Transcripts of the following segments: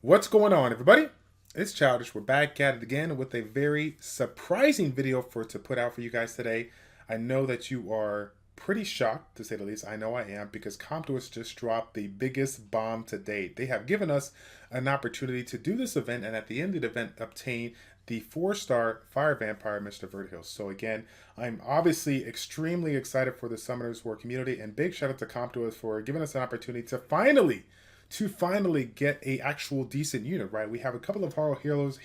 What's going on, everybody? It's Childish. We're back at it again with a very surprising video to put out for you guys today. I know that you are pretty shocked, to say the least. I know I am, because Comptours just dropped the biggest bomb to date. They have given us an opportunity to do this event, and at the end of the event, obtain the 4-star Fire Vampire, Mr. Verdehile. So again, I'm obviously extremely excited for the Summoners War community, and big shout out to Comptours for giving us an opportunity to finally get a actual decent unit, right? We have a couple of horror heroes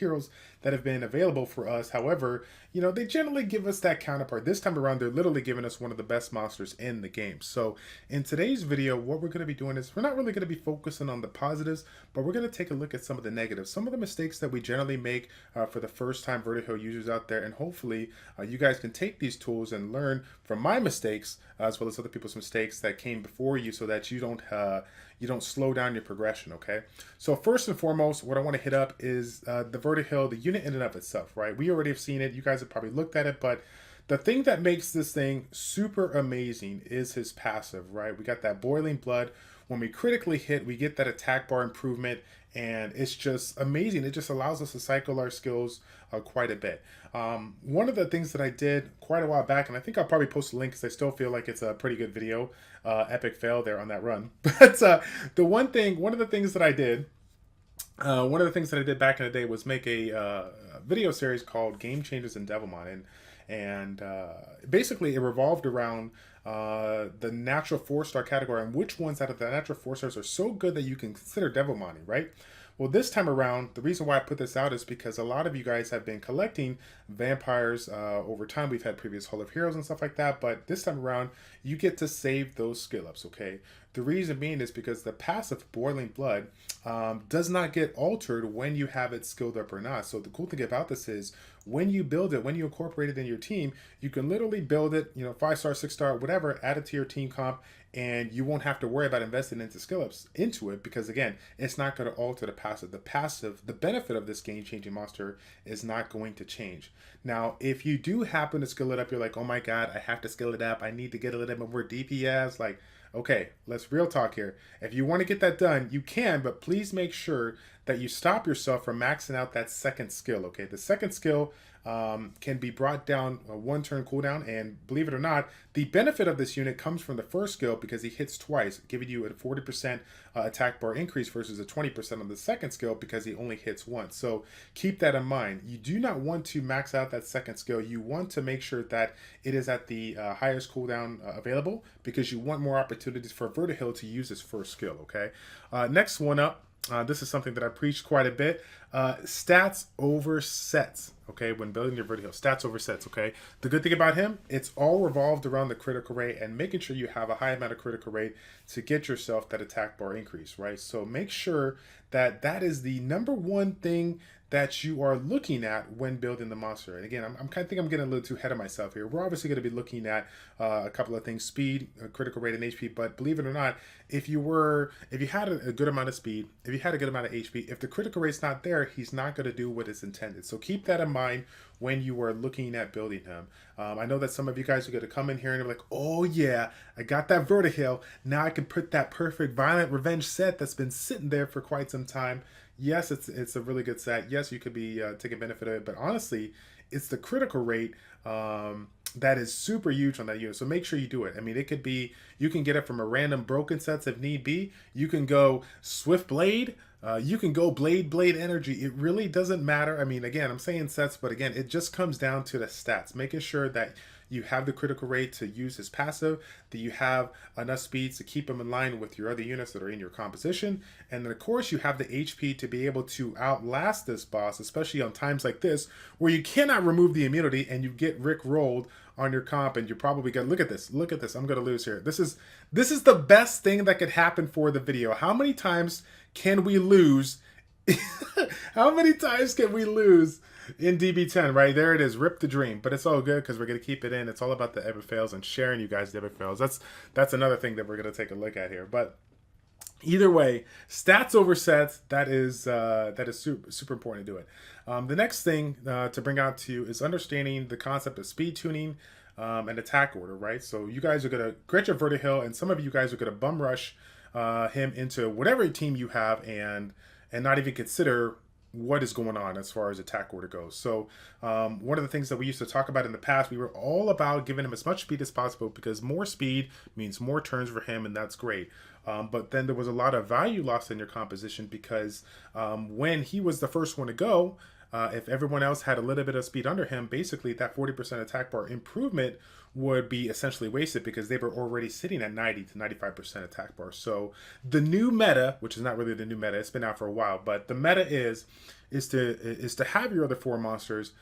that have been available for us. However, they generally give us that counterpart. This time around, they're literally giving us one of the best monsters in the game. So in today's video, what we're going to be doing is we're not really going to be focusing on the positives, but we're going to take a look at some of the negatives, some of the mistakes that we generally make for the first time Verdehile users out there. And hopefully you guys can take these tools and learn from my mistakes as well as other people's mistakes that came before you, so that you don't slow down your progression. Okay, so first and foremost, what I want to hit up is the Verdehile, the unit in and of itself, right? We already have seen it. You guys have probably looked at it, but the thing that makes this thing super amazing is his passive, right? We got that boiling blood. When we critically hit, we get that attack bar improvement, and it's just amazing. It just allows us to cycle our skills quite a bit. One of the things that I did quite a while back, and I think I'll probably post a link because I still feel like it's a pretty good video, epic fail there on that run. But one of the things that I did back in the day was make a video series called Game Changers in Devilmon, and basically it revolved around the natural 4-star category and which ones out of the natural 4 stars are so good that you can consider Devilmon, right? Well, this time around, the reason why I put this out is because a lot of you guys have been collecting vampires over time. We've had previous Hall of Heroes and stuff like that, but this time around, you get to save those skill ups, okay? The reason being is because the passive Boiling Blood does not get altered when you have it skilled up or not. So the cool thing about this is when you build it, when you incorporate it in your team, you can literally build it, 5-star, 6-star, whatever, add it to your team comp, and you won't have to worry about investing into skill ups into it, because again, it's not going to alter the passive. The benefit of this game changing monster is not going to change. Now, if you do happen to skill it up, you're like, oh my god, I have to skill it up, I need to get a little bit more DPS, like, okay, let's real talk here. If you want to get that done, you can, but please make sure that you stop yourself from maxing out that second skill, okay? The second skill can be brought down a 1-turn cooldown, and believe it or not, the benefit of this unit comes from the first skill because he hits twice, giving you a 40% attack bar increase versus a 20% on the second skill because he only hits once. So keep that in mind. You do not want to max out that second skill. You want to make sure that it is at the highest cooldown available, because you want more opportunities for Verdehile to use his first skill, okay? Next one up. This is something that I preached quite a bit. Stats over sets, okay? When building your Verdehile, stats over sets, okay? The good thing about him, it's all revolved around the critical rate and making sure you have a high amount of critical rate to get yourself that attack bar increase, right? So make sure that that is the number one thing that you are looking at when building the monster. And again, I think I'm getting a little too ahead of myself here. We're obviously going to be looking at a couple of things: speed, critical rate, and HP. But believe it or not, if you had a good amount of speed, if you had a good amount of HP, if the critical rate's not there, he's not going to do what is intended. So keep that in mind when you are looking at building him. I know that some of you guys are going to come in here and be like, oh yeah, I got that Verdehile. Now I can put that perfect Violent Revenge set that's been sitting there for quite some time. Yes, it's a really good set. Yes, you could be taking benefit of it, but honestly, it's the critical rate that is super huge on that unit. So make sure you do it. I mean, it could be, you can get it from a random broken sets if need be. You can go Swift Blade. You can go Blade Energy. It really doesn't matter. I mean, again, I'm saying sets, but again, it just comes down to the stats. Making sure that you have the critical rate to use his passive, that you have enough speeds to keep him in line with your other units that are in your composition, and then of course you have the HP to be able to outlast this boss, especially on times like this where you cannot remove the immunity and you get Rick rolled on your comp, and you're probably gonna look at this, I'm gonna lose here. This is the best thing that could happen for the video. How many times can we lose? How many times can we lose in DB10, right? There it is, rip the dream. But it's all good because we're going to keep it in. It's all about the epic fails and sharing you guys the epic fails. That's another thing that we're going to take a look at here. But either way, stats over sets, that is super important to do it. The next thing to bring out to you is understanding the concept of speed tuning and attack order, right? So you guys are going to create your Verdehile, and some of you guys are going to bum rush him into whatever team you have, and and not even consider what is going on as far as attack order goes. So one of the things that we used to talk about in the past, we were all about giving him as much speed as possible, because more speed means more turns for him, and that's great. But then there was a lot of value lost in your composition, because when he was the first one to go, if everyone else had a little bit of speed under him, basically that 40% attack bar improvement would be essentially wasted, because they were already sitting at 90 to 95% attack bar. So the new meta, which is not really the new meta, it's been out for a while, but the meta is to have your other 4 monsters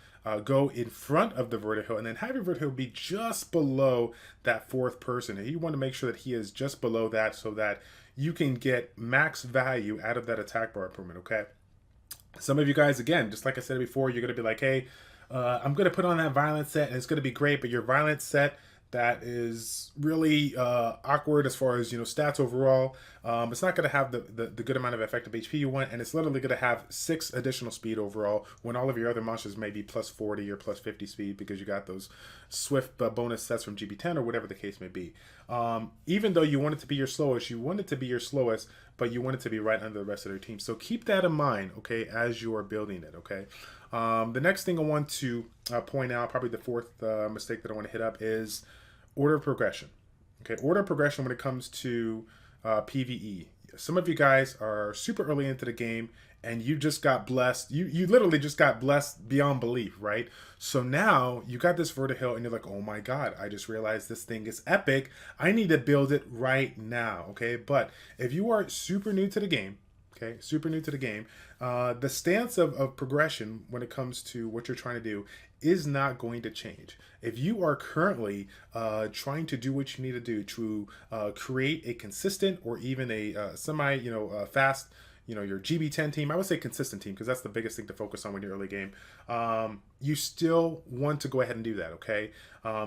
go in front of the Verdehile, and then have your Verdehile be just below that 4th person. And you want to make sure that he is just below that, so that you can get max value out of that attack bar improvement, okay? Some of you guys, again, just like I said before, you're going to be like, hey, I'm going to put on that violent set and it's going to be great, but your violent set that is really awkward as far as, stats overall, it's not going to have the good amount of effective HP you want, and it's literally going to have 6 additional speed overall, when all of your other monsters may be plus 40 or plus 50 speed, because you got those swift bonus sets from GB10 or whatever the case may be. Even though you want it to be your slowest, but you want it to be right under the rest of their team. So keep that in mind, okay, as you are building it, okay? The next thing I want to point out, probably the 4th mistake that I want to hit up, is order of progression. Okay, order of progression when it comes to PvE. Some of you guys are super early into the game, and you just got blessed. You literally just got blessed beyond belief, right? So now you got this Verdehile, and you're like, oh my god, I just realized this thing is epic. I need to build it right now, okay? But if you are super new to the game, the stance of progression when it comes to what you're trying to do is not going to change. If you are currently trying to do what you need to do to create a consistent, or even a semi, fast, your GB10 team, I would say consistent team, because that's the biggest thing to focus on when you're early game. You still want to go ahead and do that, okay?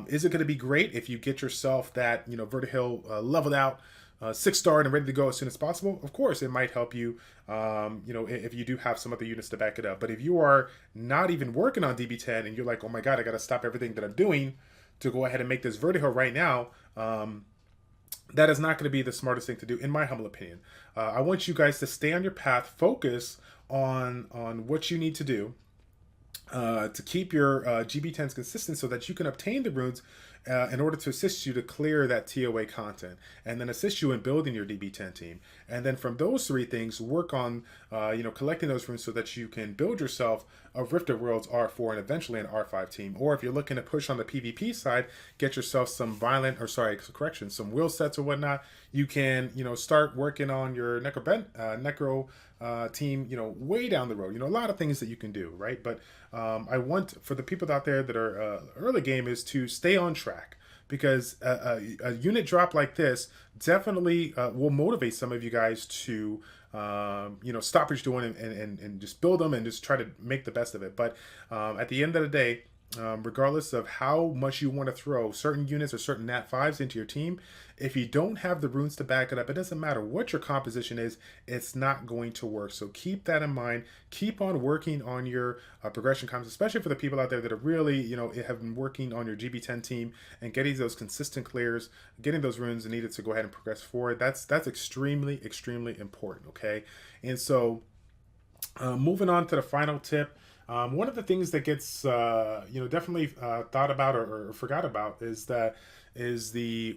Is it going to be great if you get yourself that, Verdehile leveled out, 6-star and ready to go as soon as possible? Of course, it might help you, if you do have some other units to back it up. But if you are not even working on DB10, and you're like, oh my god, I got to stop everything that I'm doing to go ahead and make this Verdehile right now, that is not going to be the smartest thing to do, in my humble opinion. I want you guys to stay on your path, focus on what you need to do to keep your GB10s consistent, so that you can obtain the runes in order to assist you to clear that TOA content, and then assist you in building your DB10 team. And then from those 3 things, work on collecting those runes, so that you can build yourself a Rift of Worlds R4 and eventually an R5 team. Or if you're looking to push on the PvP side, get yourself some some will sets or whatnot. You can start working on your Necro team, way down the road. A lot of things that you can do, right? But I want, for the people out there that are early game, is to stay on track, because a unit drop like this definitely will motivate some of you guys to stop what you're doing and just build them and just try to make the best of it. But at the end of the day, regardless of how much you want to throw certain units or certain nat 5s into your team, if you don't have the runes to back it up, it doesn't matter what your composition is, it's not going to work. So keep that in mind. Keep on working on your progression comps, especially for the people out there that are really, have been working on your GB10 team and getting those consistent clears, getting those runes needed to go ahead and progress forward. That's extremely, extremely important, okay? And so moving on to the final tip, one of the things that gets definitely thought about or forgot about is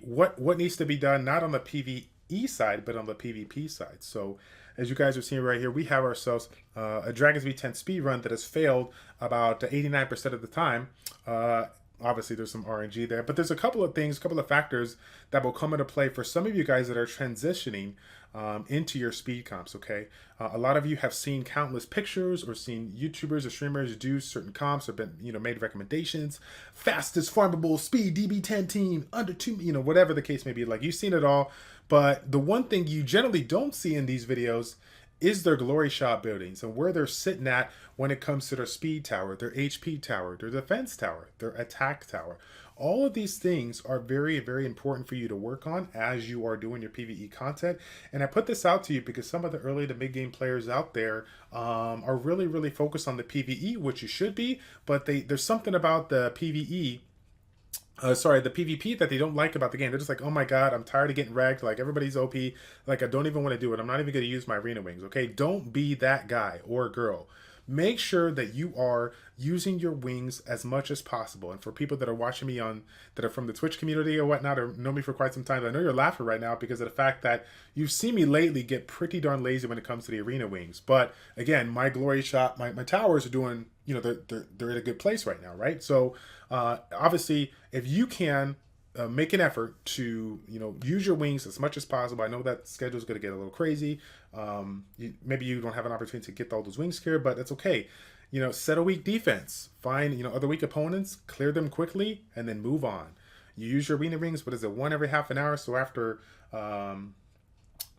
what needs to be done, not on the PvE side but on the PvP side. So as you guys are seeing right here, we have ourselves a Dragon's V10 speed run that has failed about 89% of the time. Obviously there's some RNG there, but there's a couple of factors that will come into play for some of you guys that are transitioning into your speed comps, okay? A lot of you have seen countless pictures or seen YouTubers or streamers do certain comps or been, made recommendations. Fastest farmable speed DB10 team, under 2, whatever the case may be. Like, you've seen it all, but the one thing you generally don't see in these videos is their glory shot buildings and where they're sitting at when it comes to their speed tower, their HP tower, their defense tower, their attack tower. All of these things are very, very important for you to work on as you are doing your PvE content. And I put this out to you because some of the early to mid-game players out there are really, really focused on the PvE, which you should be, but there's something about the PvE sorry, the PvP that they don't like about the game. They're just like, oh my god, I'm tired of getting wrecked. Like everybody's OP. Like I don't even want to do it. I'm not even going to use my arena wings. Okay, don't be that guy or girl. Make sure that you are using your wings as much as possible. And for people that are watching me on that are from the Twitch community or whatnot, or know me for quite some time, I know you're laughing right now because of the fact that you've seen me lately get pretty darn lazy when it comes to the arena wings. But again, my glory shot, my towers are doing, they're in a good place right now, right? So obviously, if you can make an effort to use your wings as much as possible. I know that schedule is going to get a little crazy. Maybe you don't have an opportunity to get all those wings here, but that's okay. Set a weak defense. Find other weak opponents, clear them quickly, and then move on. You use your arena rings. What is it? One every half an hour. So after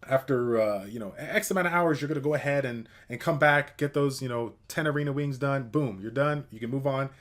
X amount of hours, you're gonna go ahead and come back, get those 10 arena wings done. Boom, you're done. You can move on.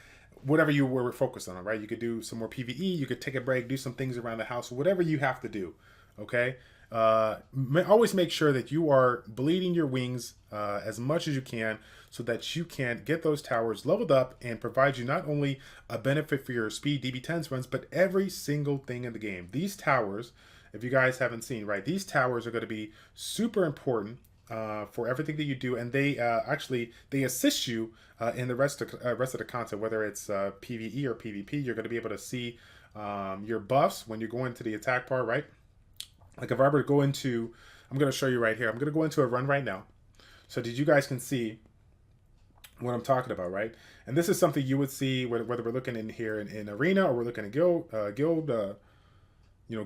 Whatever you were focused on, right? You could do some more PvE. You could take a break, do some things around the house, whatever you have to do. Okay. Always make sure that you are bleeding your wings as much as you can, so that you can get those towers leveled up and provide you not only a benefit for your speed DB10s runs, but every single thing in the game. These towers, if you guys haven't seen, right, these towers are going to be super important for everything that you do, and they they assist you in the rest of the content, whether it's PvE or PvP. You're going to be able to see your buffs when you go into the attack part, right? Like if I were to go into, I'm going to show you right here. I'm going to go into a run right now, so that you guys can see what I'm talking about, right? And this is something you would see whether we're looking in here in arena, or we're looking at guild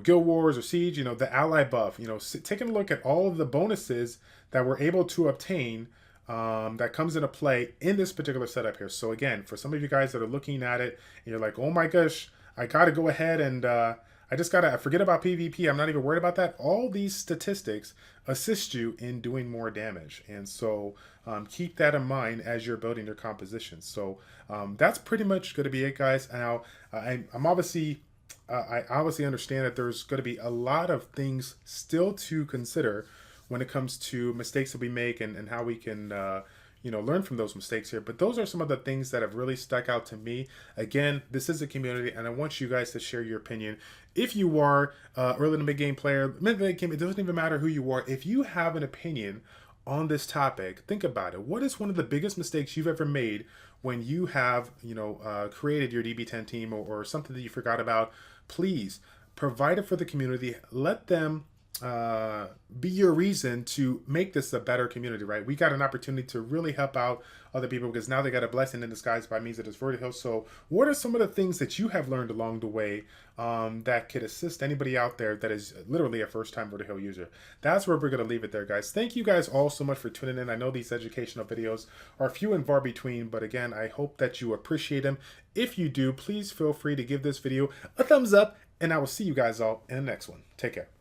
Guild Wars or Siege, the ally buff, taking a look at all of the bonuses that we're able to obtain that comes into play in this particular setup here. So again, for some of you guys that are looking at it and you're like, oh my gosh, I got to go ahead and I forget about PvP. I'm not even worried about that. All these statistics assist you in doing more damage. And so keep that in mind as you're building your composition. So that's pretty much going to be it, guys. Now, I'm obviously... I obviously understand that there's going to be a lot of things still to consider when it comes to mistakes that we make, and how we can learn from those mistakes here. But those are some of the things that have really stuck out to me. Again, this is a community, and I want you guys to share your opinion. If you are early to mid-game player, mid-game game, it doesn't even matter who you are. If you have an opinion on this topic, think about it. What is one of the biggest mistakes you've ever made when you have created your DB10 team, or something that you forgot about? Please provide it for the community. Let them be your reason to make this a better community, right? We got an opportunity to really help out other people, because now they got a blessing in disguise by means of this Verdehile. So what are some of the things that you have learned along the way that could assist anybody out there that is literally a first-time Verdehile user? That's where we're going to leave it there, guys. Thank you guys all so much for tuning in. I know these educational videos are few and far between, but again, I hope that you appreciate them. If you do, please feel free to give this video a thumbs up, and I will see you guys all in the next one. Take care.